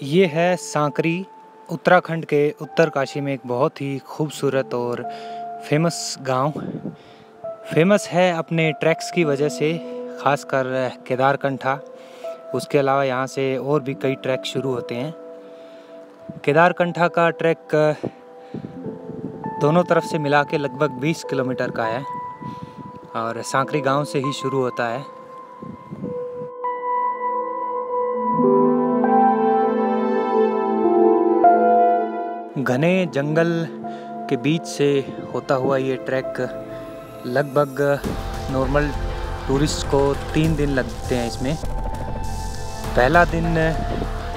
ये है सांकरी, उत्तराखंड के उत्तरकाशी में एक बहुत ही खूबसूरत और फेमस गांव। फेमस है अपने ट्रैक्स की वजह से, ख़ासकर केदारकंठा। उसके अलावा यहाँ से और भी कई ट्रैक शुरू होते हैं। केदारकंठा का ट्रैक दोनों तरफ से मिला के लगभग 20 किलोमीटर का है और सांकरी गांव से ही शुरू होता है। घने जंगल के बीच से होता हुआ ये ट्रैक लगभग नॉर्मल टूरिस्ट को 3 दिन लगते हैं इसमें। पहला दिन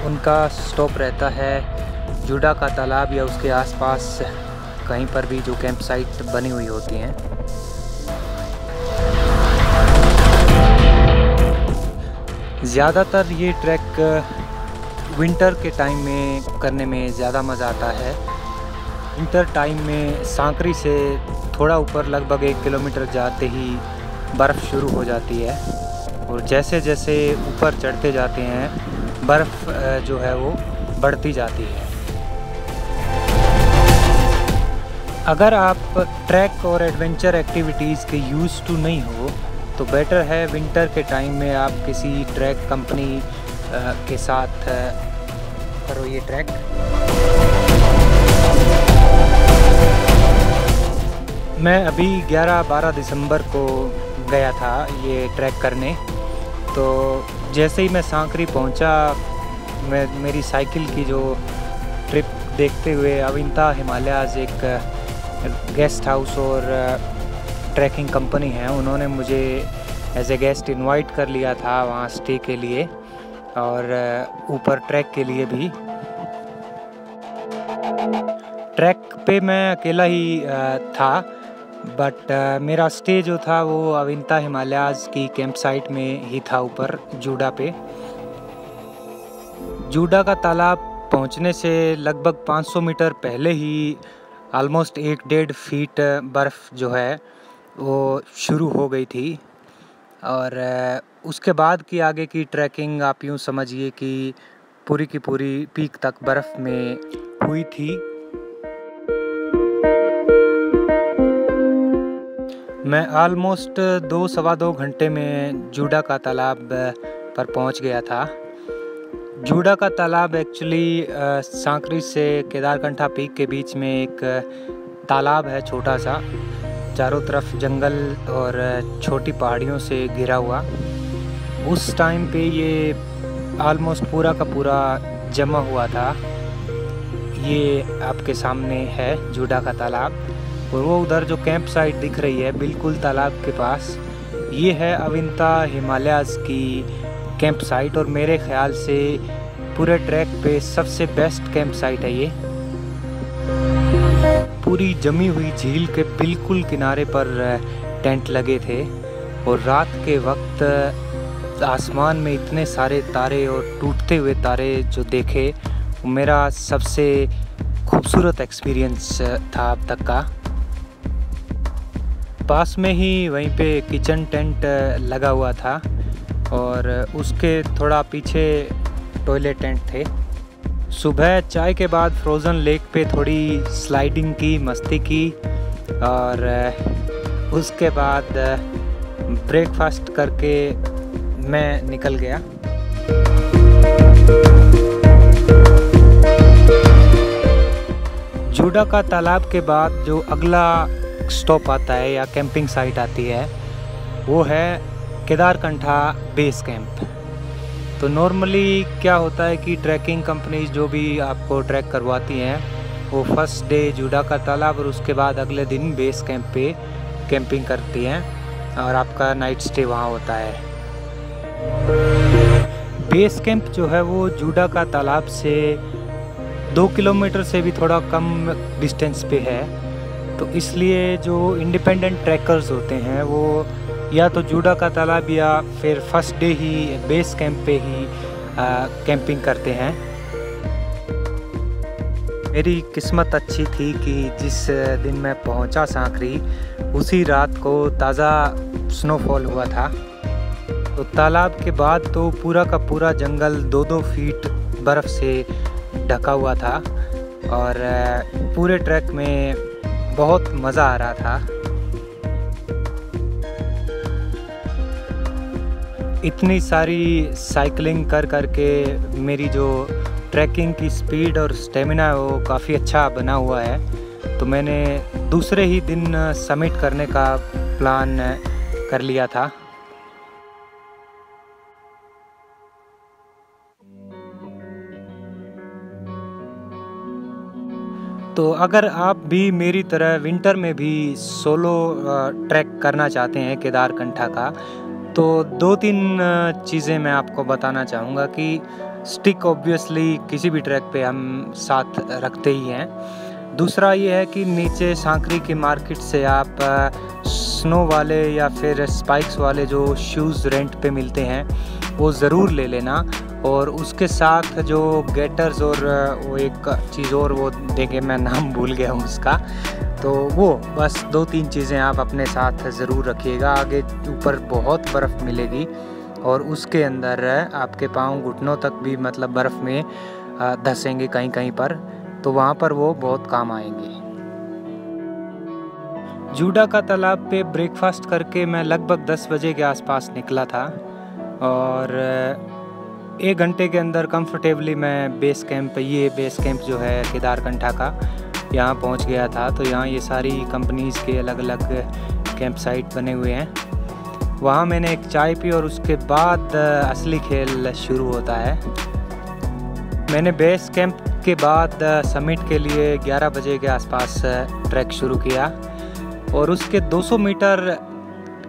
उनका स्टॉप रहता है जूडा का तालाब या उसके आसपास कहीं पर भी जो कैंप साइट बनी हुई होती हैं। ज़्यादातर ये ट्रैक विंटर के टाइम में करने में ज़्यादा मज़ा आता है। विंटर टाइम में सांकरी से थोड़ा ऊपर लगभग 1 किलोमीटर जाते ही बर्फ़ शुरू हो जाती है और जैसे जैसे ऊपर चढ़ते जाते हैं बर्फ़ जो है वो बढ़ती जाती है। अगर आप ट्रैक और एडवेंचर एक्टिविटीज़ के यूज़ टू नहीं हो तो बेटर है विंटर के टाइम में आप किसी ट्रैक कंपनी के साथ करो ये ट्रैक। मैं अभी 11-12 दिसंबर को गया था ये ट्रैक करने। तो जैसे ही मैं सांकरी पहुंचा, मेरी साइकिल की जो ट्रिप देखते हुए अविंता हिमालयाज़ एक गेस्ट हाउस और ट्रैकिंग कंपनी है, उन्होंने मुझे एज ए गेस्ट इनवाइट कर लिया था वहाँ स्टे के लिए और ऊपर ट्रैक के लिए भी। ट्रैक पे मैं अकेला ही था, बट मेरा स्टे जो था वो अविंता हिमालयाज़ की कैंप साइट में ही था ऊपर जूडा पे। जूडा का तालाब पहुंचने से लगभग 500 मीटर पहले ही ऑलमोस्ट 1-1.5 फीट बर्फ़ जो है वो शुरू हो गई थी और उसके बाद की आगे की ट्रैकिंग आप यूँ समझिए कि पूरी की पूरी पीक तक बर्फ़ में हुई थी। मैं ऑलमोस्ट 2-2.25 घंटे में जूडा का तालाब पर पहुंच गया था। जूडा का तालाब एक्चुअली सांकरी से केदारकंठा पीक के बीच में एक तालाब है, छोटा सा, चारों तरफ जंगल और छोटी पहाड़ियों से घिरा हुआ। उस टाइम पे ये ऑलमोस्ट पूरा का पूरा जमा हुआ था। ये आपके सामने है जूडा का तालाब और वो उधर जो कैंप साइट दिख रही है बिल्कुल तालाब के पास, ये है अविंता हिमालयाज़ की कैंप साइट और मेरे ख्याल से पूरे ट्रैक पे सबसे बेस्ट कैंप साइट है ये। पूरी जमी हुई झील के बिल्कुल किनारे पर टेंट लगे थे और रात के वक्त आसमान में इतने सारे तारे और टूटते हुए तारे जो देखे, वो मेरा सबसे खूबसूरत एक्सपीरियंस था अब तक का। पास में ही वहीं पे किचन टेंट लगा हुआ था और उसके थोड़ा पीछे टॉयलेट टेंट थे। सुबह चाय के बाद फ्रोज़न लेक पे थोड़ी स्लाइडिंग की, मस्ती की और उसके बाद ब्रेकफास्ट करके मैं निकल गया। जूडा का तालाब के बाद जो अगला स्टॉप आता है या कैंपिंग साइट आती है वो है केदारकंठा बेस कैंप। तो नॉर्मली क्या होता है कि ट्रैकिंग कंपनीज जो भी आपको ट्रैक करवाती हैं वो फर्स्ट डे जूडा का तालाब और उसके बाद अगले दिन बेस कैंप पे कैंपिंग करती हैं और आपका नाइट स्टे वहाँ होता है। बेस कैंप जो है वो जूडा का तालाब से 2 किलोमीटर से भी थोड़ा कम डिस्टेंस पे है। तो इसलिए जो इंडिपेंडेंट ट्रैकर्स होते हैं वो या तो जूडा का तालाब या फिर फर्स्ट डे ही बेस कैंप पे ही कैंपिंग करते हैं। मेरी किस्मत अच्छी थी कि जिस दिन मैं पहुंचा सांकरी उसी रात को ताज़ा स्नोफॉल हुआ था। तो तालाब के बाद तो पूरा का पूरा जंगल 2-2 फीट बर्फ़ से ढका हुआ था और पूरे ट्रैक में बहुत मज़ा आ रहा था। इतनी सारी साइकिलिंग कर के मेरी जो ट्रैकिंग की स्पीड और स्टेमिना है वो काफ़ी अच्छा बना हुआ है, तो मैंने दूसरे ही दिन समिट करने का प्लान कर लिया था। तो अगर आप भी मेरी तरह विंटर में भी सोलो ट्रैक करना चाहते हैं केदारकंठा का, तो 2-3 चीज़ें मैं आपको बताना चाहूँगा कि स्टिक ऑब्वियसली किसी भी ट्रैक पे हम साथ रखते ही हैं। दूसरा ये है कि नीचे सांकरी की मार्केट से आप स्नो वाले या फिर स्पाइक्स वाले जो शूज़ रेंट पे मिलते हैं वो ज़रूर ले लेना, और उसके साथ जो गेटर्स और वो एक चीज़ और वो देंगे, मैं नाम भूल गया हूँ उसका, तो वो बस 2-3 चीज़ें आप अपने साथ ज़रूर रखिएगा। आगे ऊपर बहुत बर्फ़ मिलेगी और उसके अंदर आपके पाँव घुटनों तक भी मतलब बर्फ़ में धंसेंगे कहीं कहीं पर, तो वहाँ पर वो बहुत काम आएंगे। जूडा का तालाब पे ब्रेकफास्ट करके मैं लगभग 10 बजे के आसपास निकला था और 1 घंटे के अंदर कंफर्टेबली मैं बेस कैंप जो है केदारकंठा का, यहाँ पहुँच गया था। तो यहाँ ये सारी कंपनीज़ के अलग अलग कैंप साइट बने हुए हैं। वहाँ मैंने एक चाय पी और उसके बाद असली खेल शुरू होता है। मैंने बेस कैंप के बाद समिट के लिए 11 बजे के आसपास ट्रैक शुरू किया और उसके 200 मीटर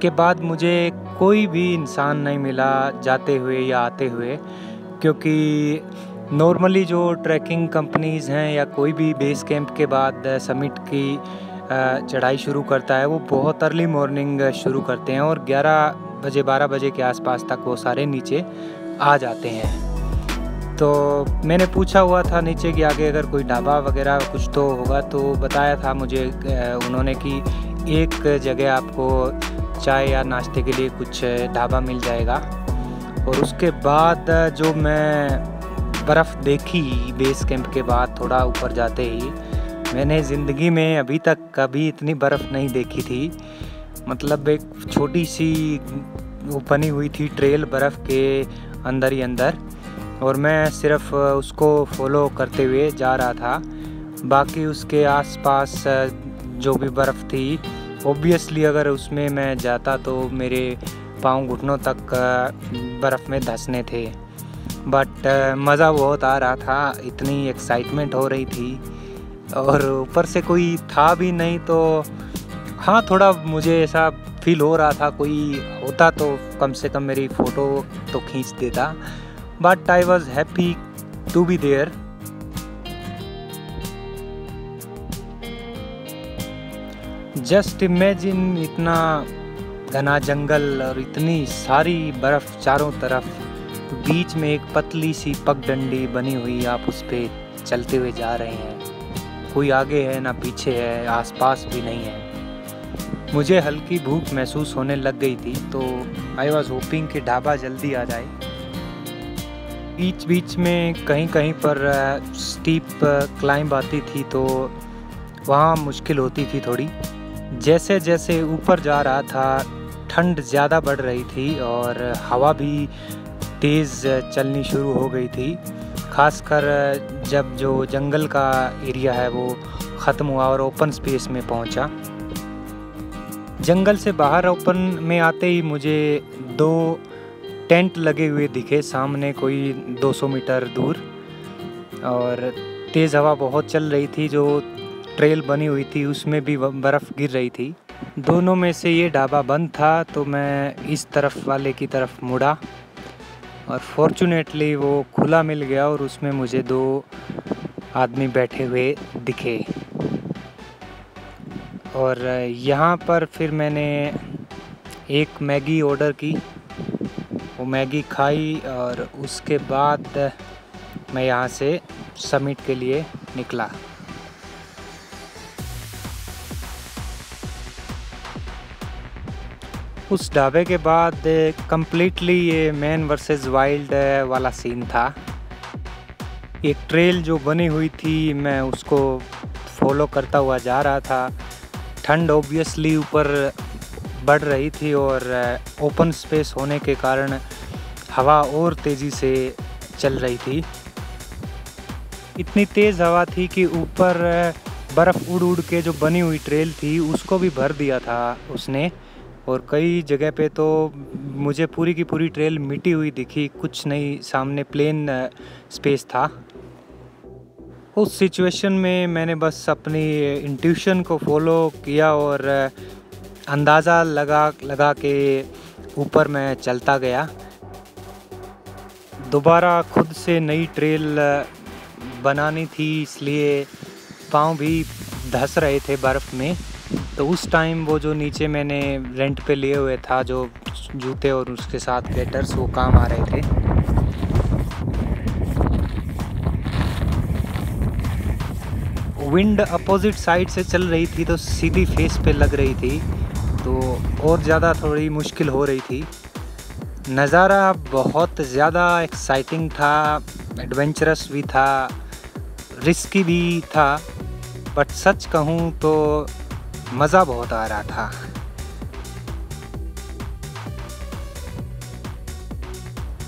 के बाद मुझे कोई भी इंसान नहीं मिला जाते हुए या आते हुए, क्योंकि नॉर्मली जो ट्रैकिंग कंपनीज़ हैं या कोई भी बेस कैंप के बाद समिट की चढ़ाई शुरू करता है वो बहुत अर्ली मॉर्निंग शुरू करते हैं और 11 बजे 12 बजे के आसपास तक वो सारे नीचे आ जाते हैं। तो मैंने पूछा हुआ था नीचे कि आगे अगर कोई ढाबा वगैरह कुछ तो होगा, तो बताया था मुझे उन्होंने कि एक जगह आपको चाय या नाश्ते के लिए कुछ ढाबा मिल जाएगा। और उसके बाद जो मैं बर्फ़ देखी बेस कैंप के बाद थोड़ा ऊपर जाते ही, मैंने ज़िंदगी में अभी तक कभी इतनी बर्फ़ नहीं देखी थी। मतलब एक छोटी सी वो बनी हुई थी ट्रेल बर्फ़ के अंदर ही अंदर, और मैं सिर्फ़ उसको फॉलो करते हुए जा रहा था। बाकी उसके आसपास जो भी बर्फ़ थी ऑब्वियसली अगर उसमें मैं जाता तो मेरे पाँव घुटनों तक बर्फ़ में धंसने थे। बट मज़ा बहुत आ रहा था, इतनी एक्साइटमेंट हो रही थी और ऊपर से कोई था भी नहीं, तो हाँ थोड़ा मुझे ऐसा फील हो रहा था कोई होता तो कम से कम मेरी फ़ोटो तो खींच देता। But I was happy to be there. Just imagine इतना घना जंगल और इतनी सारी बर्फ़ चारों तरफ, बीच में एक पतली सी पगडंडी बनी हुई, आप उस पर चलते हुए जा रहे हैं, कोई आगे है ना पीछे है, आसपास भी नहीं है। मुझे हल्की भूख महसूस होने लग गई थी, तो आई वॉज होपिंग कि ढाबा जल्दी आ जाए। बीच बीच में कहीं कहीं पर स्टीप क्लाइंब आती थी तो वहाँ मुश्किल होती थी थोड़ी। जैसे जैसे ऊपर जा रहा था ठंड ज़्यादा बढ़ रही थी और हवा भी तेज़ चलनी शुरू हो गई थी, खासकर जब जो जंगल का एरिया है वो ख़त्म हुआ और ओपन स्पेस में पहुंचा। जंगल से बाहर ओपन में आते ही मुझे 2 टेंट लगे हुए दिखे सामने कोई 200 मीटर दूर, और तेज़ हवा बहुत चल रही थी। जो ट्रेल बनी हुई थी उसमें भी बर्फ़ गिर रही थी। दोनों में से ये ढाबा बंद था, तो मैं इस तरफ वाले की तरफ मुड़ा और फॉर्चुनेटली वो खुला मिल गया और उसमें मुझे 2 आदमी बैठे हुए दिखे। और यहाँ पर फिर मैंने एक मैगी ऑर्डर की, वो मैगी खाई और उसके बाद मैं यहाँ से समिट के लिए निकला। उस ढाबे के बाद कम्प्लीटली ये मैन वर्सेस वाइल्ड वाला सीन था। एक ट्रेल जो बनी हुई थी मैं उसको फॉलो करता हुआ जा रहा था। ठंड ऑब्वियसली ऊपर बढ़ रही थी और ओपन स्पेस होने के कारण हवा और तेज़ी से चल रही थी। इतनी तेज़ हवा थी कि ऊपर बर्फ़ उड़ उड़ के जो बनी हुई ट्रेल थी उसको भी भर दिया था उसने, और कई जगह पे तो मुझे पूरी की पूरी ट्रेल मिटी हुई दिखी, कुछ नहीं, सामने प्लेन स्पेस था। उस सिचुएशन में मैंने बस अपनी इंट्यूशन को फॉलो किया और अंदाज़ा लगा के ऊपर मैं चलता गया। दोबारा खुद से नई ट्रेल बनानी थी, इसलिए पाँव भी धंस रहे थे बर्फ़ में। तो उस टाइम वो जो नीचे मैंने रेंट पे लिए हुए था जो जूते और उसके साथ गेटर्स, वो काम आ रहे थे। विंड अपोजिट साइड से चल रही थी तो सीधी फेस पे लग रही थी, तो और ज़्यादा थोड़ी मुश्किल हो रही थी। नज़ारा बहुत ज़्यादा एक्साइटिंग था, एडवेंचरस भी था, रिस्की भी था, बट सच कहूँ तो मज़ा बहुत आ रहा था।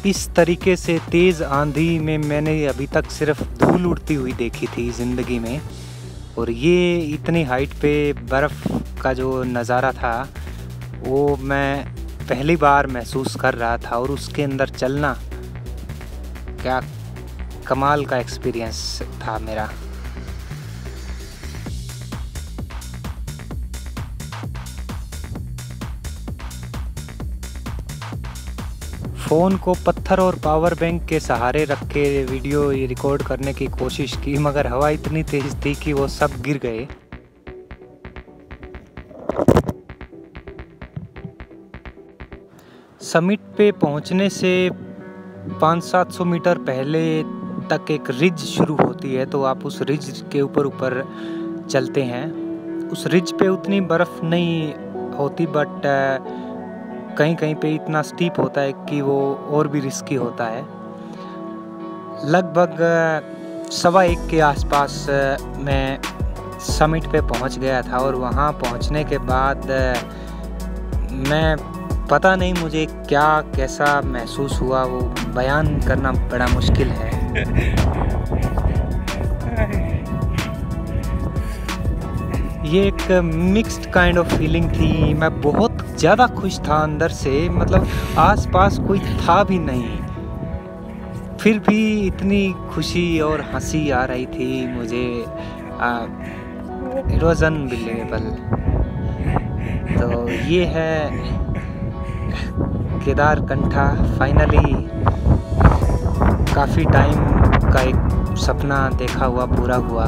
इस तरीके से तेज़ आंधी में मैंने अभी तक सिर्फ धूल उड़ती हुई देखी थी ज़िंदगी में, और ये इतनी हाइट पे बर्फ़ का जो नज़ारा था वो मैं पहली बार महसूस कर रहा था, और उसके अंदर चलना क्या कमाल का एक्सपीरियंस था मेरा। फ़ोन को पत्थर और पावर बैंक के सहारे रख के वीडियो रिकॉर्ड करने की कोशिश की, मगर हवा इतनी तेज़ थी कि वो सब गिर गए। समिट पे पहुंचने से 500-700 मीटर पहले तक एक रिज शुरू होती है, तो आप उस रिज के ऊपर चलते हैं। उस रिज पे उतनी बर्फ़ नहीं होती, बट कहीं कहीं पे इतना स्टीप होता है कि वो और भी रिस्की होता है। लगभग 1:15 के आसपास मैं समिट पे पहुंच गया था, और वहां पहुंचने के बाद मैं पता नहीं मुझे क्या कैसा महसूस हुआ, वो बयान करना बड़ा मुश्किल है। ये एक मिक्स्ड काइंड ऑफ फीलिंग थी। मैं बहुत ज़्यादा खुश था अंदर से, मतलब आसपास कोई था भी नहीं, फिर भी इतनी खुशी और हंसी आ रही थी मुझे, इट वाज अनबिलीवेबल। तो ये है केदारकंठा। फाइनली काफ़ी टाइम का एक सपना देखा हुआ पूरा हुआ।